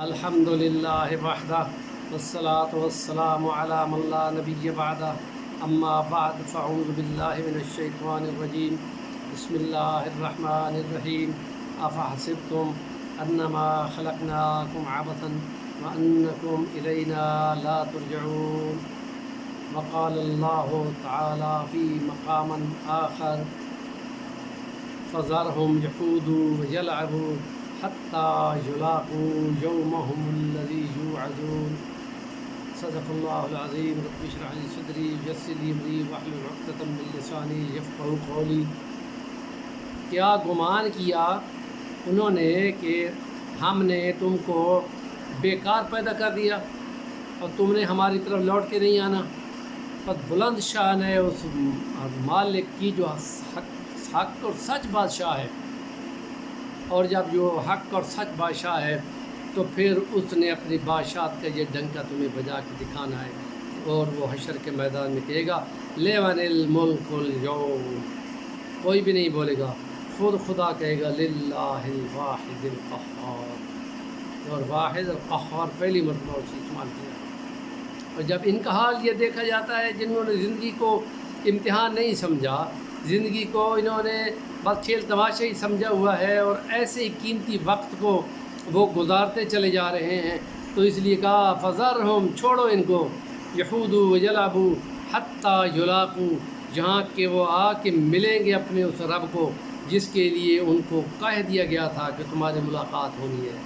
الحمد للہ وحدہ والصلاة والسلام علی من لا نبی بعدہ اما بعد فاعوذ باللہ من الشیطان الرجیم بسم اللہ الرحمن الرحیم افحسبتم انما خلقناکم عبثا وانکم الینا لا ترجعون وقال اللہ تعالی فی مقام آخر فذرهم يخوضوا ويلعبوا حتى يلاقوا يومهم الذي يوعدون صدق الله العظيم رب اشرح لي صدري ويسر لي امري واحلل عقدة من لساني يفقهوا قولي۔ کیا گمان کیا انہوں نے کہ ہم نے تم کو بیکار پیدا کر دیا اور تم نے ہماری طرف لوٹ کے نہیں آنا؟ بس بلند شان ہے اس مالک کی جو حق اور سچ بادشاہ ہے، اور جب جو حق اور سچ بادشاہ ہے تو پھر اس نے اپنی بادشاہت کا یہ ڈنکا تمہیں بجا کے دکھانا ہے، اور وہ حشر کے میدان میں کہے گا لمن الملک اليوم، کوئی بھی نہیں بولے گا، خود خدا کہے گا للہ الواحد القہار، اور واحد القہار پہلی مرتبہ اسے استعمال کیا۔ اور جب ان کا حال یہ دیکھا جاتا ہے جنہوں نے زندگی کو امتحان نہیں سمجھا، زندگی کو انہوں نے بس کھیل تماشا ہی سمجھا ہوا ہے، اور ایسے ہی قیمتی وقت کو وہ گزارتے چلے جا رہے ہیں، تو اس لیے کہا فذرہم، چھوڑو ان کو، یخوضوا ویلعبوا حتی یلاقوا، جہاں کہ وہ آ کے ملیں گے اپنے اس رب کو جس کے لیے ان کو کہہ دیا گیا تھا کہ تمہاری ملاقات ہونی ہے۔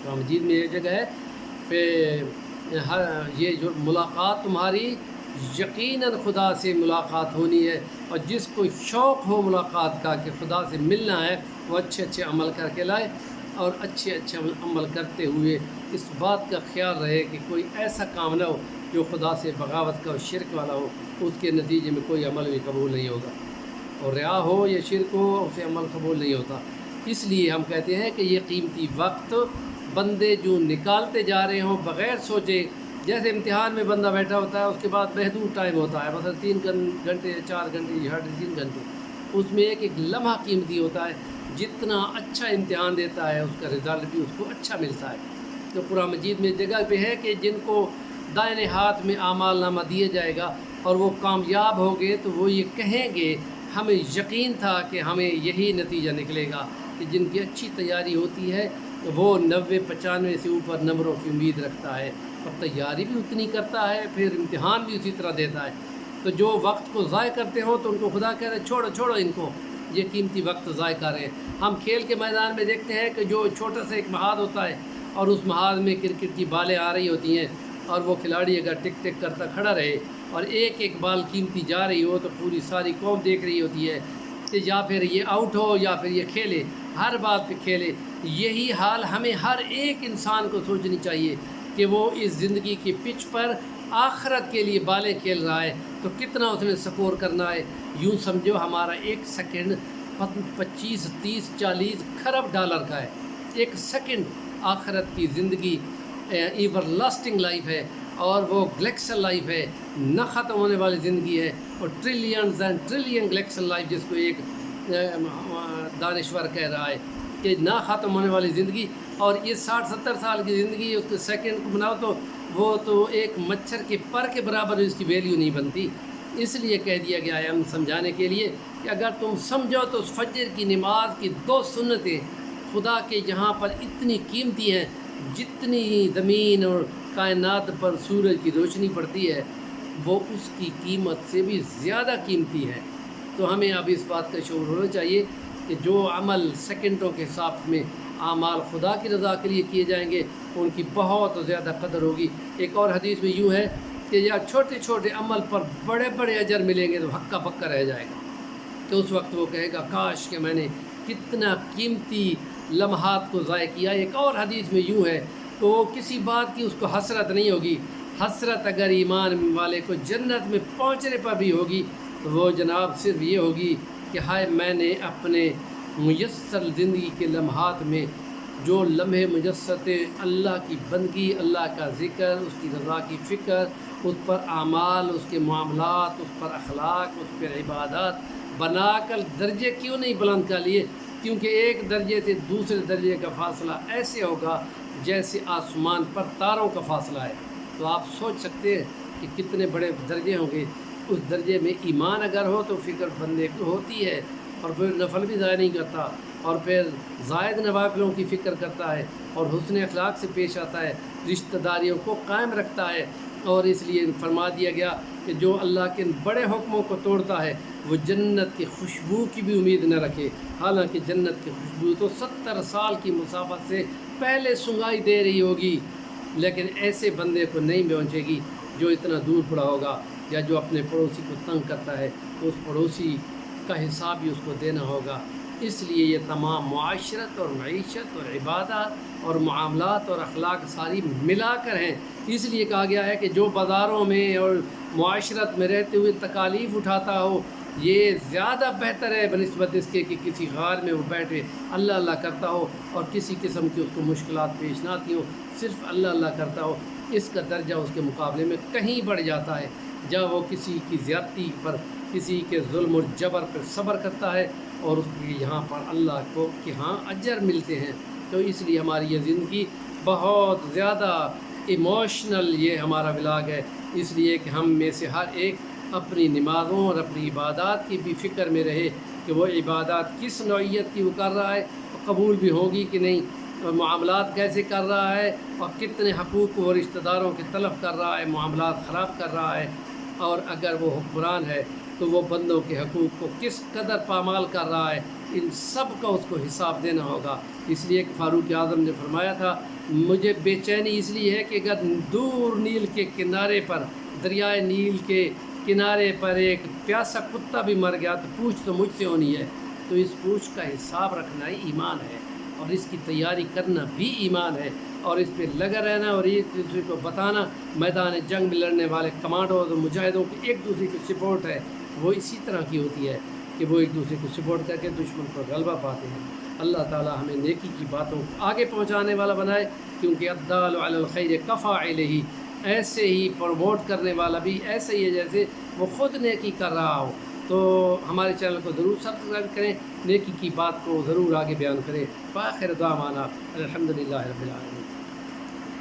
قرآن مجید میں یہ جگہ ہے کہ یہ جو ملاقات تمہاری یقیناً خدا سے ملاقات ہونی ہے، اور جس کو شوق ہو ملاقات کا کہ خدا سے ملنا ہے وہ اچھے اچھے عمل کر کے لائے، اور اچھے اچھے عمل کرتے ہوئے اس بات کا خیال رہے کہ کوئی ایسا کام نہ ہو جو خدا سے بغاوت کا اور شرک والا ہو، اس کے نتیجے میں کوئی عمل بھی قبول نہیں ہوگا، اور ریا ہو یا شرک ہو اسے عمل قبول نہیں ہوتا۔ اس لیے ہم کہتے ہیں کہ یہ قیمتی وقت بندے جو نکالتے جا رہے ہوں بغیر سوچے، جیسے امتحان میں بندہ بیٹھا ہوتا ہے، اس کے بعد محدود ٹائم ہوتا ہے، مثلا 3 گھنٹے 4 گھنٹے 3 گھنٹے، اس میں ایک ایک لمحہ قیمتی ہوتا ہے، جتنا اچھا امتحان دیتا ہے اس کا رزلٹ بھی اس کو اچھا ملتا ہے۔ تو قرآن مجید میں جگہ پہ ہے کہ جن کو دائیں ہاتھ میں اعمال نامہ دیا جائے گا اور وہ کامیاب ہو گئے تو وہ یہ کہیں گے ہمیں یقین تھا کہ ہمیں یہی نتیجہ نکلے گا، کہ جن کی اچھی تیاری ہوتی ہے وہ 90-95 سے اوپر نمبروں کی امید رکھتا ہے، اور تیاری بھی اتنی کرتا ہے، پھر امتحان بھی اسی طرح دیتا ہے۔ تو جو وقت کو ضائع کرتے ہوں تو ان کو خدا کہہ رہے چھوڑو ان کو، یہ قیمتی وقت ضائع کر رہے ہیں۔ ہم کھیل کے میدان میں دیکھتے ہیں کہ جو چھوٹا سا ایک محاذ ہوتا ہے اور اس محاذ میں کرکٹ کی بالیں آ رہی ہوتی ہیں، اور وہ کھلاڑی اگر ٹک ٹک کرتا کھڑا رہے اور ایک ایک بال قیمتی جا رہی ہو تو پوری ساری قوم دیکھ رہی ہوتی ہے کہ یا پھر یہ آؤٹ ہو یا پھر یہ کھیلے، ہر بات پہ کھیلے۔ یہی حال ہمیں ہر ایک انسان کو سوچنی چاہیے کہ وہ اس زندگی کی پچ پر آخرت کے لیے بالیں کھیل رہا ہے تو کتنا اس نے سکور کرنا ہے۔ یوں سمجھو ہمارا ایک سیکنڈ 25 30 40 کھرب ڈالر کا ہے، ایک سیکنڈ آخرت کی زندگی ایور لاسٹنگ لائف ہے، اور وہ گلیکسل لائف ہے، نہ ختم ہونے والی زندگی ہے، اور ٹریلینز اینڈ ٹریلین گلیکسل لائف جس کو ایک دانشور کہہ رہا ہے کہ نہ ختم ہونے والی زندگی، اور یہ 60-70 سال کی زندگی اس کے سیکنڈ کو بناؤ تو وہ تو ایک مچھر کے پر کے برابر اس کی ویلیو نہیں بنتی۔ اس لیے کہہ دیا گیا ہے ہم سمجھانے کے لیے کہ اگر تم سمجھو تو فجر کی نماز کی 2 سنتیں خدا کے جہاں پر اتنی قیمتی ہیں، جتنی زمین اور کائنات پر سورج کی روشنی پڑتی ہے وہ اس کی قیمت سے بھی زیادہ قیمتی ہے۔ تو ہمیں اب اس بات کا شعور ہونا چاہیے کہ جو عمل سیکنڈوں کے حساب میں اعمال خدا کی رضا کے لیے کیے جائیں گے ان کی بہت زیادہ قدر ہوگی۔ ایک اور حدیث میں یوں ہے کہ یا چھوٹے چھوٹے عمل پر بڑے بڑے اجر ملیں گے تو ہکا پکا رہ جائے گا، تو اس وقت وہ کہے گا کاش کہ میں نے کتنا قیمتی لمحات کو ضائع کیا۔ ایک اور حدیث میں یوں ہے تو کسی بات کی اس کو حسرت نہیں ہوگی، حسرت اگر ایمان والے کو جنت میں پہنچنے پر بھی ہوگی تو وہ جناب صرف یہ ہوگی کہ ہائے میں نے اپنے میسر زندگی کے لمحات میں جو لمحے میسر تھے، اللہ کی بندگی، اللہ کا ذکر، اس کی رضا کی فکر، اس پر اعمال، اس کے معاملات، اس پر اخلاق، اس پر عبادات بنا کر درجے کیوں نہیں بلند کر لیے کیونکہ ایک درجے سے دوسرے درجے کا فاصلہ ایسے ہوگا جیسے آسمان پر تاروں کا فاصلہ ہے۔ تو آپ سوچ سکتے ہیں کہ کتنے بڑے درجے ہوں گے۔ اس درجے میں ایمان اگر ہو تو فکر بندے کو ہوتی ہے، اور پھر نفل بھی ضائع نہیں کرتا، اور پھر زائد نوافلوں کی فکر کرتا ہے، اور حسن اخلاق سے پیش آتا ہے، رشتہ داریوں کو قائم رکھتا ہے۔ اور اس لیے فرما دیا گیا کہ جو اللہ کے بڑے حکموں کو توڑتا ہے وہ جنت کی خوشبو کی بھی امید نہ رکھے، حالانکہ جنت کی خوشبو تو 70 سال کی مسافت سے پہلے سنگائی دے رہی ہوگی، لیکن ایسے بندے کو نہیں پہنچے گی جو اتنا دور پڑا ہوگا، یا جو اپنے پڑوسی کو تنگ کرتا ہے تو اس پڑوسی کا حساب بھی اس کو دینا ہوگا۔ اس لیے یہ تمام معاشرت اور معیشت اور عبادات اور معاملات اور اخلاق ساری ملا کر ہیں۔ اس لیے کہا گیا ہے کہ جو بازاروں میں اور معاشرت میں رہتے ہوئے تکالیف اٹھاتا ہو یہ زیادہ بہتر ہے بنسبت اس کے کہ کسی غار میں وہ بیٹھے اللہ اللہ کرتا ہو اور کسی قسم کی اس کو مشکلات پیش نہ آتی ہوں، صرف اللہ اللہ کرتا ہو۔ اس کا درجہ اس کے مقابلے میں کہیں بڑھ جاتا ہے جب وہ کسی کی زیادتی پر، کسی کے ظلم و جبر پر صبر کرتا ہے، اور اس کے یہاں پر اللہ کو کہ ہاں اجر ملتے ہیں۔ تو اس لیے ہماری یہ زندگی بہت زیادہ ایموشنل یہ ہمارا ولاگ ہے، اس لیے کہ ہم میں سے ہر ایک اپنی نمازوں اور اپنی عبادات کی بھی فکر میں رہے کہ وہ عبادات کس نوعیت کی وہ کر رہا ہے، قبول بھی ہوگی کہ نہیں، اور معاملات کیسے کر رہا ہے، اور کتنے حقوق اور رشتہ داروں کے تلف کر رہا ہے، معاملات خراب کر رہا ہے، اور اگر وہ حکمران ہے تو وہ بندوں کے حقوق کو کس قدر پامال کر رہا ہے، ان سب کا اس کو حساب دینا ہوگا۔ اس لیے کہ فاروق اعظم نے فرمایا تھا مجھے بے چینی اس لیے ہے کہ اگر دور نیل کے کنارے پر، دریائے نیل کے کنارے پر ایک پیاسا کتا بھی مر گیا تو پوچھ تو مجھ سے ہونی ہے۔ تو اس پوچھ کا حساب رکھنا ہی ایمان ہے، اور اس کی تیاری کرنا بھی ایمان ہے، اور اس پہ لگا رہنا اور ایک دوسرے کو بتانا۔ میدان جنگ میں لڑنے والے کمانڈوز اور مجاہدوں کی ایک دوسرے کی سپورٹ ہے، وہ اسی طرح کی ہوتی ہے کہ وہ ایک دوسرے کو سپورٹ کر کے دشمن پر غلبہ پاتے ہیں۔ اللہ تعالی ہمیں نیکی کی باتوں کو آگے پہنچانے والا بنائے، کیونکہ الدال علی الخیر کفاعلہ، ایسے ہی پروموٹ کرنے والا بھی ایسے ہی ہے جیسے وہ خود نیکی کر رہا ہو۔ تو ہمارے چینل کو ضرور سبسکرائب کریں، نیکی کی بات کو ضرور آگے بیان کریں۔ فآخر دعوانا الحمدللہ رب العالمین۔